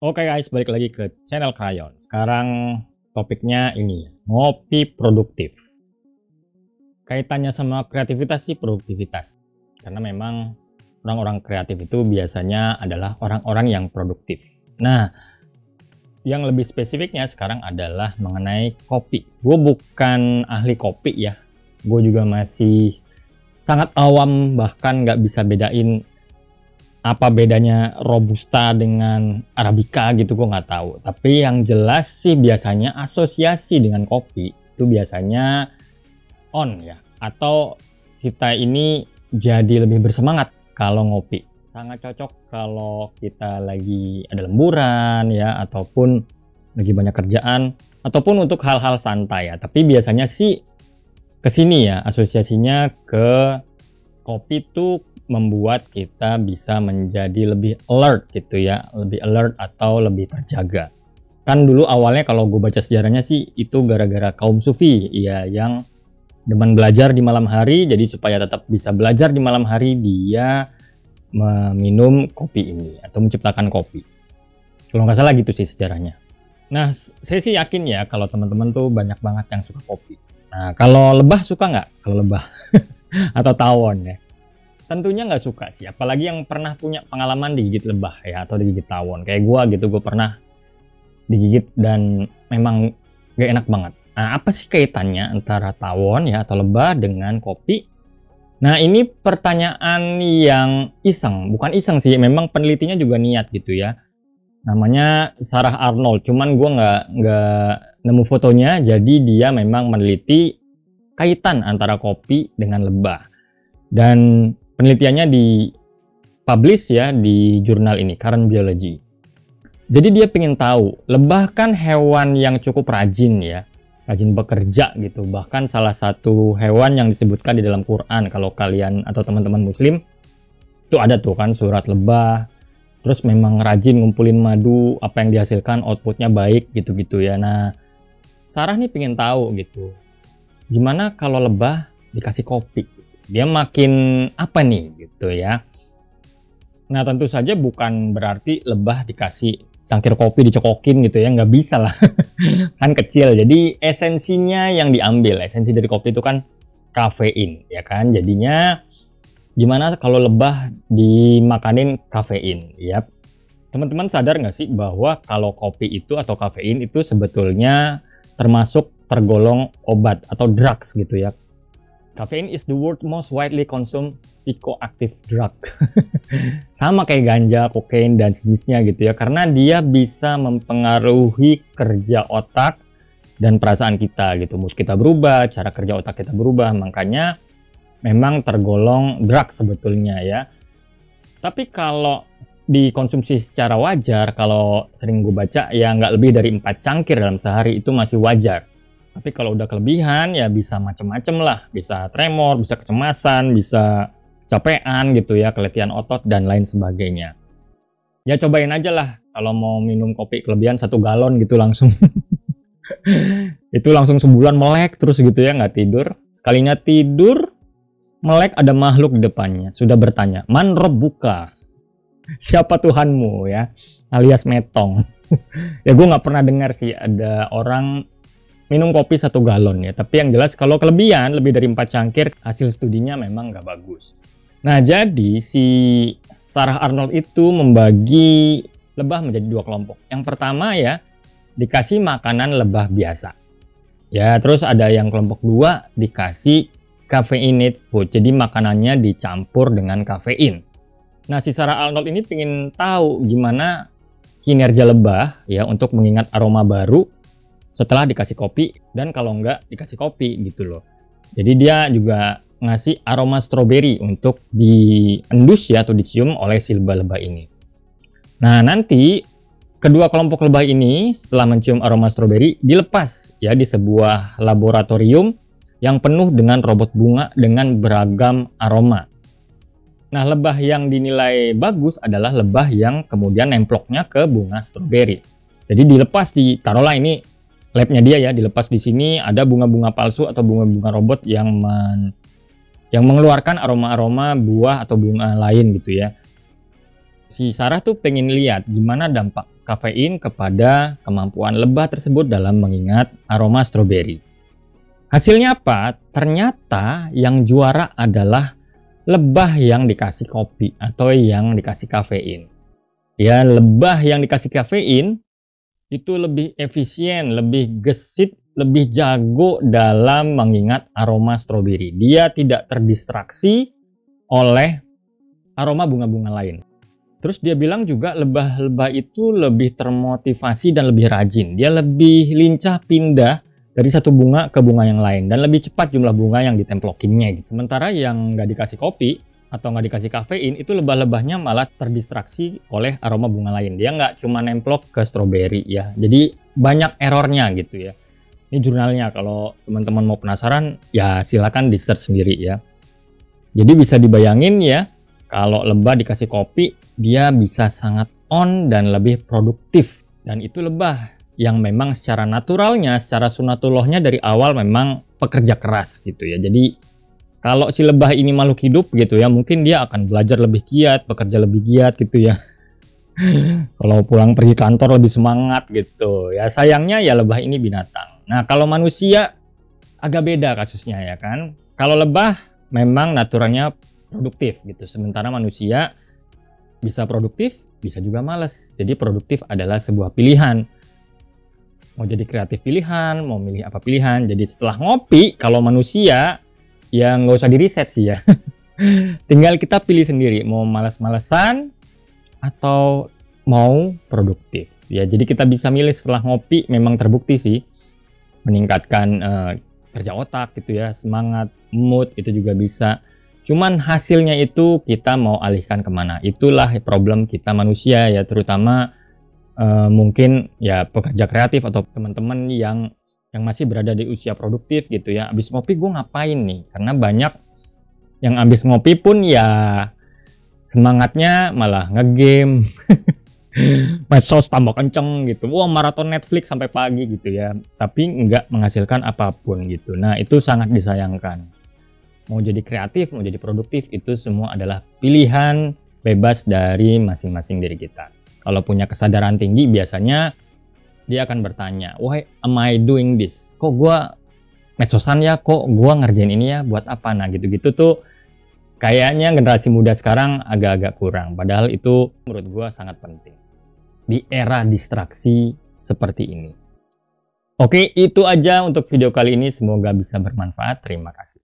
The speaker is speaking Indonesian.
Oke guys, balik lagi ke channel Krayon. Sekarang topiknya ini, ngopi produktif. Kaitannya sama kreativitas sih produktivitas. Karena memang orang-orang kreatif itu biasanya adalah orang-orang yang produktif. Nah, yang lebih spesifiknya sekarang adalah mengenai kopi. Gue bukan ahli kopi ya. Gue juga masih sangat awam, bahkan nggak bisa bedain apa bedanya Robusta dengan Arabica gitu, gue nggak tahu. Tapi yang jelas sih biasanya asosiasi dengan kopi itu biasanya on ya, atau kita ini jadi lebih bersemangat kalau ngopi. Sangat cocok kalau kita lagi ada lemburan ya, ataupun lagi banyak kerjaan, ataupun untuk hal-hal santai ya. Tapi biasanya sih kesini ya, asosiasinya ke kopi tuh membuat kita bisa menjadi lebih alert gitu ya, lebih alert atau lebih terjaga. Kan dulu awalnya kalau gue baca sejarahnya sih itu gara-gara kaum sufi ya, yang demen belajar di malam hari, jadi supaya tetap bisa belajar di malam hari dia meminum kopi ini atau menciptakan kopi. Kalau nggak salah gitu sih sejarahnya. Nah, saya sih yakin ya kalau teman-teman tuh banyak banget yang suka kopi. Nah, kalau lebah suka nggak? Kalau lebah atau tawon ya? Tentunya nggak suka sih, apalagi yang pernah punya pengalaman digigit lebah ya, atau digigit tawon kayak gue gitu. Gue pernah digigit dan memang gak enak banget. Nah, apa sih kaitannya antara tawon ya atau lebah dengan kopi? Nah, ini pertanyaan yang iseng, bukan iseng sih, memang penelitinya juga niat gitu ya. Namanya Sarah Arnold, cuman gue nggak nemu fotonya, jadi dia memang meneliti kaitan antara kopi dengan lebah. Dan penelitiannya di-publish ya di jurnal ini, Current Biology. Jadi dia pengen tahu, lebah kan hewan yang cukup rajin ya, rajin bekerja gitu. Bahkan salah satu hewan yang disebutkan di dalam Quran, kalau kalian atau teman-teman muslim, itu ada tuh kan surat lebah. Terus memang rajin ngumpulin madu, apa yang dihasilkan outputnya baik gitu-gitu ya. Nah, Sarah nih pengen tahu gitu, gimana kalau lebah dikasih kopi? Dia makin apa nih gitu ya. Nah, tentu saja bukan berarti lebah dikasih cangkir kopi dicokokin gitu ya, nggak bisa lah. Kan kecil, jadi esensinya yang diambil, esensi dari kopi itu kan kafein ya kan. Jadinya gimana kalau lebah dimakanin kafein ya. Teman-teman sadar nggak sih bahwa kalau kopi itu atau kafein itu sebetulnya tergolong obat atau drugs gitu ya. Caffeine is the world most widely consumed psychoactive drug. Sama kayak ganja, kokain, dan sejenisnya gitu ya. Karena dia bisa mempengaruhi kerja otak dan perasaan kita gitu. Mood kita berubah, cara kerja otak kita berubah. Makanya memang tergolong drug sebetulnya ya. Tapi kalau dikonsumsi secara wajar, kalau sering gue baca ya nggak lebih dari 4 cangkir dalam sehari itu masih wajar. Tapi kalau udah kelebihan ya bisa macem-macem lah, bisa tremor, bisa kecemasan, bisa capean gitu ya, keletihan otot dan lain sebagainya. Ya cobain aja lah kalau mau minum kopi kelebihan 1 galon gitu langsung. Itu langsung sebulan melek terus gitu ya, nggak tidur. Sekalinya tidur, melek ada makhluk di depannya, sudah bertanya, "Man Rabbuka?" Siapa Tuhanmu ya, alias metong. Ya gue nggak pernah dengar sih ada orang minum kopi 1 galon ya. Tapi yang jelas kalau kelebihan lebih dari 4 cangkir, hasil studinya memang nggak bagus. Nah, jadi si Sarah Arnold itu membagi lebah menjadi 2 kelompok. Yang pertama ya, dikasih makanan lebah biasa. Ya, terus ada yang kelompok 2 dikasih caffeinated food. Jadi makanannya dicampur dengan kafein. Nah, si Sarah Arnold ini pengen tahu gimana kinerja lebah ya untuk mengingat aroma baru setelah dikasih kopi, dan kalau enggak dikasih kopi gitu loh. Jadi dia juga ngasih aroma stroberi untuk diendus ya atau dicium oleh si lebah-lebah ini. Nah, nanti kedua kelompok lebah ini setelah mencium aroma stroberi dilepas ya di sebuah laboratorium yang penuh dengan robot bunga dengan beragam aroma. Nah, lebah yang dinilai bagus adalah lebah yang kemudian nemploknya ke bunga stroberi. Jadi dilepas taruhlah ini labnya dia ya, dilepas di sini ada bunga-bunga palsu atau bunga-bunga robot yang mengeluarkan aroma-aroma buah atau bunga lain gitu ya. Si Sarah tuh pengen lihat gimana dampak kafein kepada kemampuan lebah tersebut dalam mengingat aroma stroberi. Hasilnya apa? Ternyata yang juara adalah lebah yang dikasih kopi atau yang dikasih kafein. Ya, lebah yang dikasih kafein itu lebih efisien, lebih gesit, lebih jago dalam mengingat aroma stroberi. Dia tidak terdistraksi oleh aroma bunga-bunga lain. Terus dia bilang juga lebah-lebah itu lebih termotivasi dan lebih rajin. Dia lebih lincah pindah dari satu bunga ke bunga yang lain dan lebih cepat jumlah bunga yang ditemplokinnya gitu. Sementara yang nggak dikasih kopi atau nggak dikasih kafein itu lebah-lebahnya malah terdistraksi oleh aroma bunga lain. Dia nggak cuma nemplok ke stroberi ya. Jadi banyak errornya gitu ya. Ini jurnalnya, kalau teman-teman mau penasaran ya silakan di search sendiri ya. Jadi bisa dibayangin ya, kalau lebah dikasih kopi dia bisa sangat on dan lebih produktif. Dan itu lebah yang memang secara naturalnya, secara sunatullahnya dari awal memang pekerja keras gitu ya. Jadi kalau si lebah ini makhluk hidup gitu ya, mungkin dia akan belajar lebih giat, bekerja lebih giat gitu ya. Kalau pulang pergi kantor lebih semangat gitu ya. Sayangnya ya lebah ini binatang. Nah, kalau manusia agak beda kasusnya ya kan. Kalau lebah memang naturalnya produktif gitu. Sementara manusia bisa produktif, bisa juga malas. Jadi produktif adalah sebuah pilihan. Mau jadi kreatif pilihan, mau milih apa pilihan. Jadi setelah ngopi, kalau manusia ya nggak usah di riset sih ya. Tinggal kita pilih sendiri mau malas-malesan atau mau produktif. Ya, jadi kita bisa milih setelah ngopi, memang terbukti sih meningkatkan kerja otak gitu ya, semangat, mood itu juga bisa. Cuman hasilnya itu kita mau alihkan kemana? Itulah problem kita manusia ya, terutama mungkin ya pekerja kreatif atau teman-teman yang masih berada di usia produktif gitu ya. Abis ngopi gue ngapain nih? Karena banyak yang abis ngopi pun ya semangatnya malah ngegame. Medsos tambah kenceng gitu, wah maraton Netflix sampai pagi gitu ya, tapi nggak menghasilkan apapun gitu. Nah itu sangat disayangkan. Mau jadi kreatif, mau jadi produktif, itu semua adalah pilihan bebas dari masing-masing diri kita. Kalau punya kesadaran tinggi biasanya dia akan bertanya, why am I doing this? Kok gue medsosan ya, kok gue ngerjain ini ya, buat apa? Nah gitu-gitu tuh kayaknya generasi muda sekarang agak-agak kurang, padahal itu menurut gue sangat penting di era distraksi seperti ini. Oke, itu aja untuk video kali ini. Semoga bisa bermanfaat. Terima kasih.